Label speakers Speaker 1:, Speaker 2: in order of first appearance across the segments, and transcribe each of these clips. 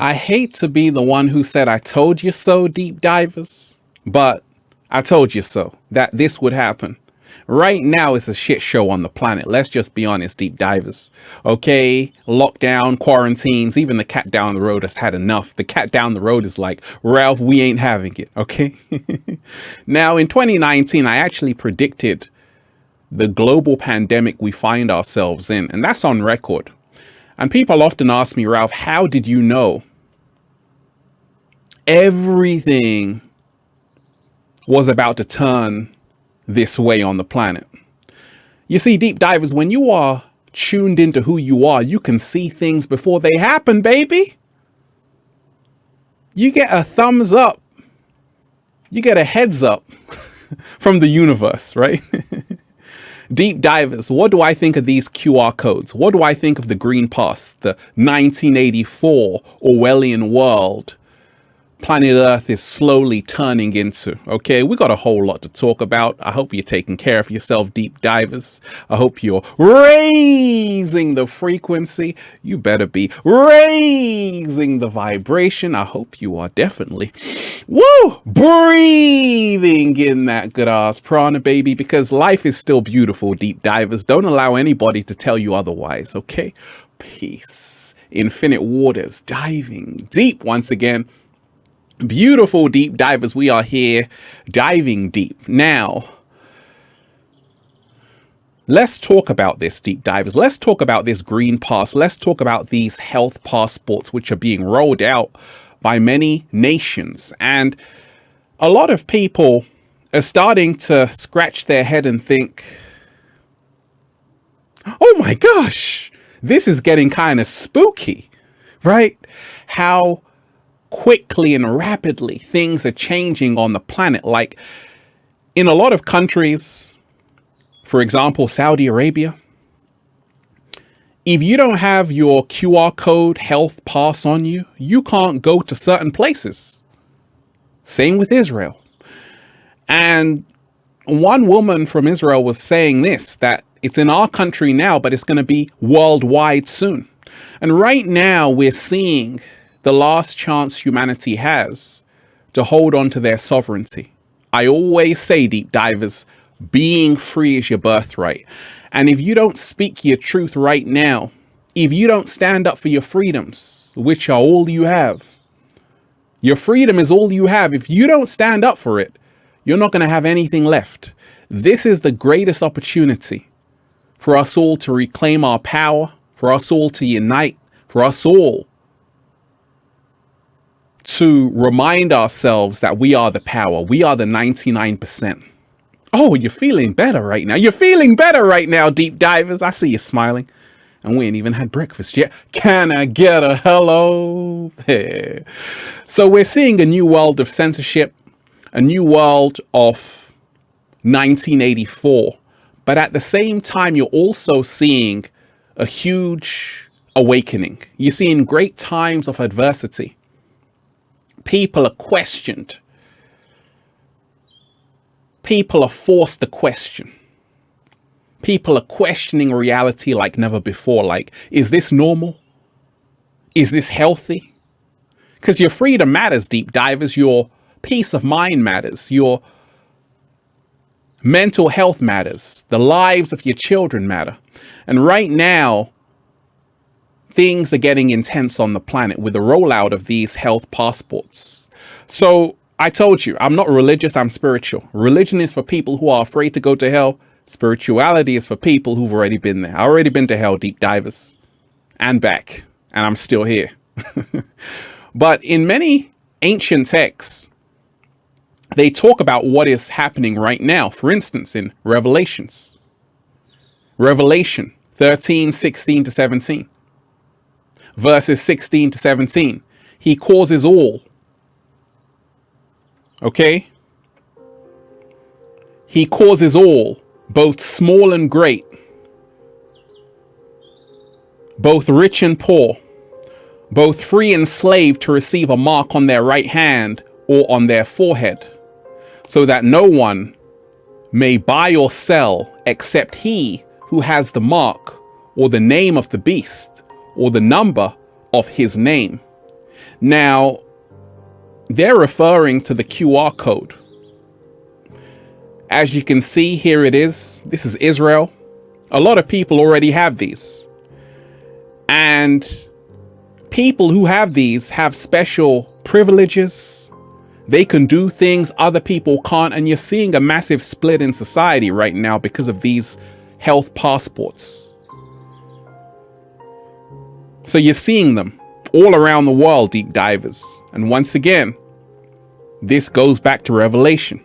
Speaker 1: I hate to be the one who said I told you so, deep divers, but I told you so, that this would happen. Right now it's a shit show on the planet. Let's just be honest, deep divers. Okay, lockdown, quarantines, even the cat down the road has had enough. The cat down the road is like, Ralph, we ain't having it, okay? Now in 2019, I actually predicted the global pandemic we find ourselves in, and that's on record. And people often ask me, Ralph, how did you know? Everything was about to turn this way on the planet. You see, deep divers, when you are tuned into who you are, you can see things before they happen, baby. You get a thumbs up. You get a heads up from the universe, right? Deep divers, what do I think of these QR codes? What do I think of the Green Pass, the 1984 Orwellian world planet Earth is slowly turning into? Okay, we got a whole lot to talk about. I hope you're taking care of yourself, deep divers. I hope you're raising the frequency. You better be raising the vibration. I hope you are definitely breathing in that good ass prana, baby, because life is still beautiful, deep divers. Don't allow anybody to tell you otherwise, okay? Peace. Infinite waters, diving deep once again. Beautiful deep divers, we are here diving deep. Now, let's talk about this, deep divers. Let's talk about this green pass. Let's talk about these health passports, which are being rolled out by many nations. And a lot of people are starting to scratch their head and think, oh my gosh, this is getting kind of spooky, right? How quickly and rapidly things are changing on the planet. Like in a lot of countries, for example, Saudi Arabia, if you don't have your QR code health pass on you, you can't go to certain places. Same with Israel. And one woman from Israel was saying this, that it's in our country now, but it's going to be worldwide soon. And right now we're seeing the last chance humanity has to hold on to their sovereignty. I always say, deep divers, being free is your birthright. And if you don't speak your truth right now, if you don't stand up for your freedoms, which are all you have, your freedom is all you have. If you don't stand up for it, you're not going to have anything left. This is the greatest opportunity for us all to reclaim our power, for us all to unite, for us all to remind ourselves that we are the power. We are the 99%. Oh, you're feeling better right now. You're feeling better right now, deep divers. I see you smiling. And we ain't even had breakfast yet. Can I get a hello there? So we're seeing a new world of censorship, a new world of 1984. But at the same time, you're also seeing a huge awakening. You're seeing great times of adversity. People are questioned. People are forced to question. People are questioning reality like never before. Like, is this normal? Is this healthy? Because your freedom matters, deep divers. Your peace of mind matters. Your mental health matters. The lives of your children matter. And right now, things are getting intense on the planet with the rollout of these health passports. So I told you, I'm not religious, I'm spiritual. Religion is for people who are afraid to go to hell. Spirituality is for people who've already been there. I've already been to hell, deep divers, and back, and I'm still here. But in many ancient texts, they talk about what is happening right now. For instance, in Revelation 13, 16 to 17, verses 16 to 17, he causes all. Okay? He causes all, both small and great, both rich and poor, both free and slave, to receive a mark on their right hand or on their forehead, so that no one may buy or sell except he who has the mark or the name of the beast or the number of his name. Now, they're referring to the QR code. As you can see, here it is. This is Israel. A lot of people already have these. And people who have these have special privileges. They can do things other people can't. And you're seeing a massive split in society right now because of these health passports. So you're seeing them all around the world, deep divers. And once again, this goes back to Revelation.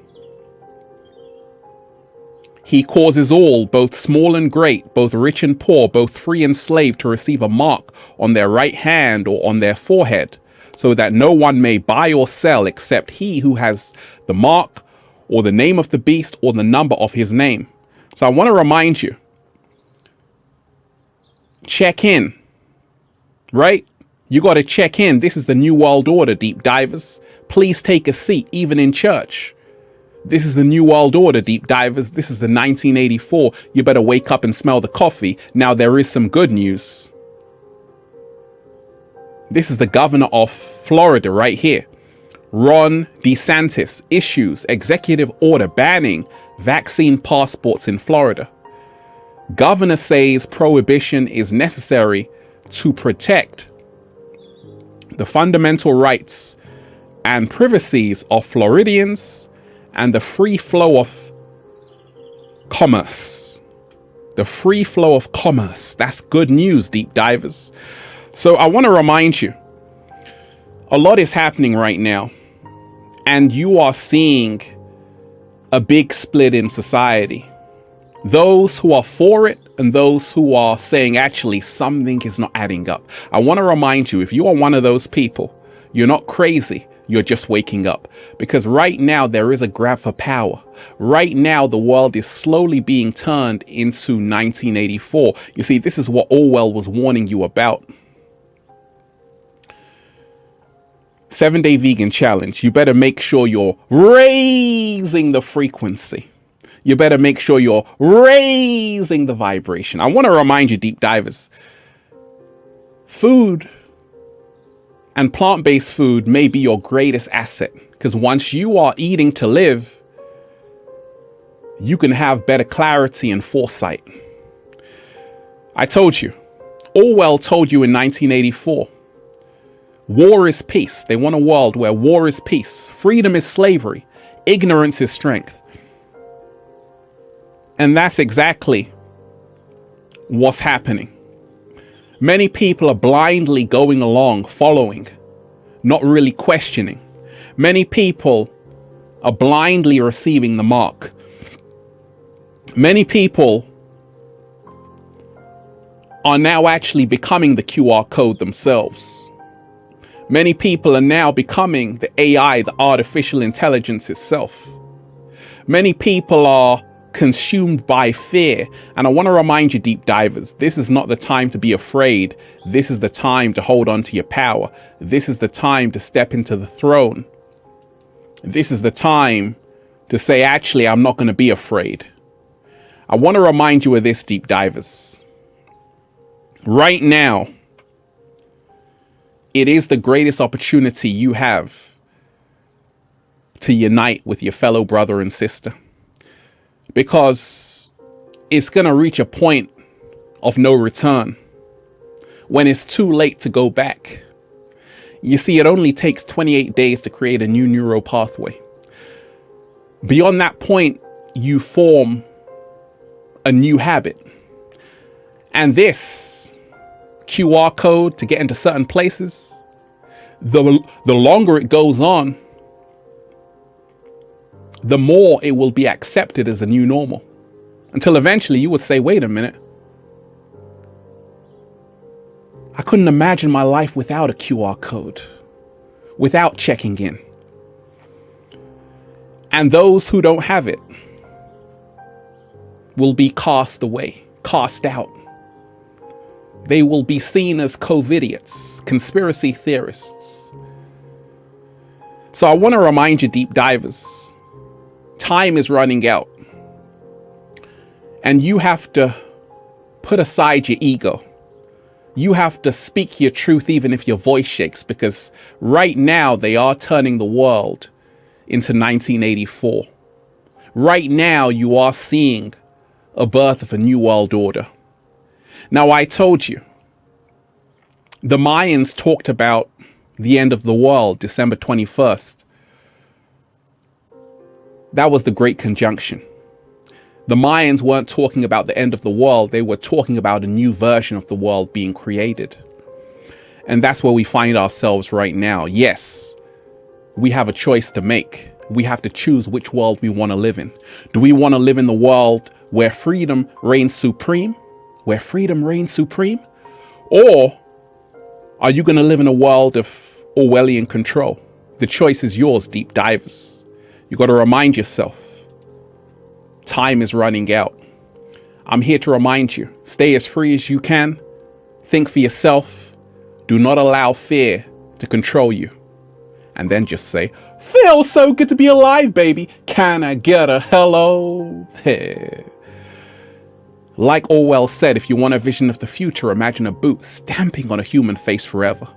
Speaker 1: He causes all, both small and great, both rich and poor, both free and slave, to receive a mark on their right hand or on their forehead, so that no one may buy or sell except he who has the mark or the name of the beast or the number of his name. So I want to remind you, check in, right? You got to check in. This is the New World Order, deep divers. Please take a seat, even in church. This is the New World Order, deep divers. This is the 1984. You better wake up and smell the coffee. Now, there is some good news. This is the governor of Florida right here. Ron DeSantis issues executive order banning vaccine passports in Florida. Governor says prohibition is necessary to protect the fundamental rights and privacies of Floridians and the free flow of commerce. The free flow of commerce. That's good news, deep divers. So I want to remind you, a lot is happening right now, and you are seeing a big split in society. Those who are for it and those who are saying, actually, something is not adding up. I want to remind you, if you are one of those people, you're not crazy. You're just waking up. Because right now, there is a grab for power. Right now, the world is slowly being turned into 1984. You see, this is what Orwell was warning you about. 7-day vegan challenge. You better make sure you're raising the frequency. You better make sure you're raising the vibration. I want to remind you, deep divers, food and plant-based food may be your greatest asset, because once you are eating to live, you can have better clarity and foresight. I told you, Orwell told you in 1984, war is peace. They want a world where war is peace, freedom is slavery, ignorance is strength. And that's exactly what's happening. Many people are blindly going along, following, not really questioning. Many people are blindly receiving the mark. Many people are now actually becoming the QR code themselves. Many people are now becoming the AI, the artificial intelligence itself. Many people are consumed by fear. And I want to remind you, deep divers, this is not the time to be afraid. This is the time to hold on to your power. This is the time to step into the throne. This is the time to say, actually, I'm not going to be afraid. I want to remind you of this, deep divers. Right now, it is the greatest opportunity you have to unite with your fellow brother and sister. Because it's going to reach a point of no return when it's too late to go back. You see, it only takes 28 days to create a new neural pathway. Beyond that point, you form a new habit. And this QR code to get into certain places, the longer it goes on, the more it will be accepted as the new normal. Until eventually you would say, wait a minute. I couldn't imagine my life without a QR code, without checking in. And those who don't have it will be cast away, cast out. They will be seen as COVIDiots, conspiracy theorists. So I want to remind you, deep divers, time is running out. And you have to put aside your ego. You have to speak your truth even if your voice shakes, because right now they are turning the world into 1984. Right now you are seeing a birth of a new world order. Now, I told you, the Mayans talked about the end of the world, December 21st. That was the Great Conjunction. The Mayans weren't talking about the end of the world. They were talking about a new version of the world being created. And that's where we find ourselves right now. Yes, we have a choice to make. We have to choose which world we want to live in. Do we want to live in the world where freedom reigns supreme? Where freedom reigns supreme? Or are you going to live in a world of Orwellian control? The choice is yours, deep divers. You got to remind yourself, time is running out. I'm here to remind you, stay as free as you can. Think for yourself. Do not allow fear to control you. And then just say, feels so good to be alive, baby. Can I get a hello there? Like Orwell said, if you want a vision of the future, imagine a boot stamping on a human face forever.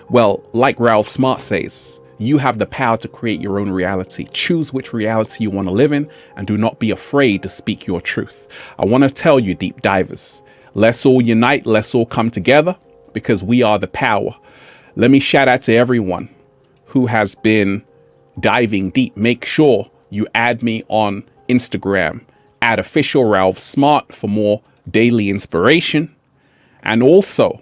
Speaker 1: Well, like Ralph Smart says, you have the power to create your own reality. Choose which reality you want to live in, and do not be afraid to speak your truth. I want to tell you, deep divers, let's all unite, let's all come together, because we are the power. Let me shout out to everyone who has been diving deep. Make sure you add me on Instagram at official Ralph Smart for more daily inspiration. And also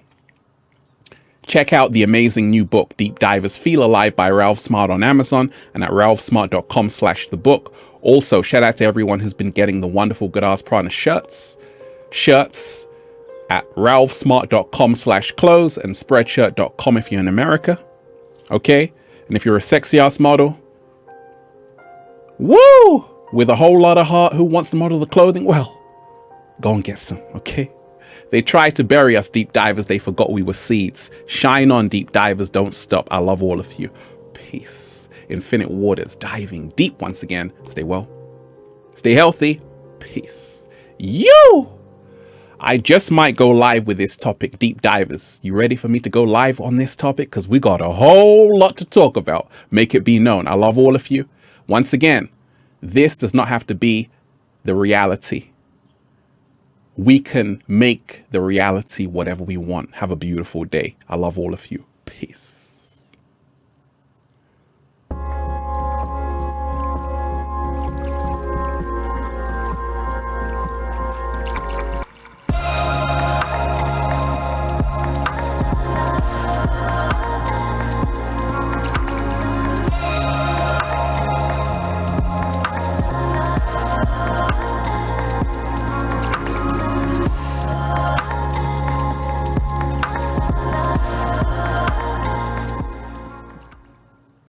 Speaker 1: check out the amazing new book, Deep Divers Feel Alive by Ralph Smart on Amazon and at ralphsmart.com/the book. Also, shout out to everyone who's been getting the wonderful Good Ass Prana shirts at ralphsmart.com/clothes and spreadshirt.com if you're in America. Okay. And if you're a sexy ass model, woo, with a whole lot of heart who wants to model the clothing, well, go and get some, okay? They tried to bury us, deep divers. They forgot we were seeds. Shine on, deep divers. Don't stop. I love all of you. Peace. Infinite waters, diving deep once again. Stay well. Stay healthy. Peace. I just might go live with this topic, deep divers. You ready for me to go live on this topic? Because we got a whole lot to talk about. Make it be known. I love all of you. Once again, this does not have to be the reality. We can make the reality whatever we want. Have a beautiful day. I love all of you. Peace.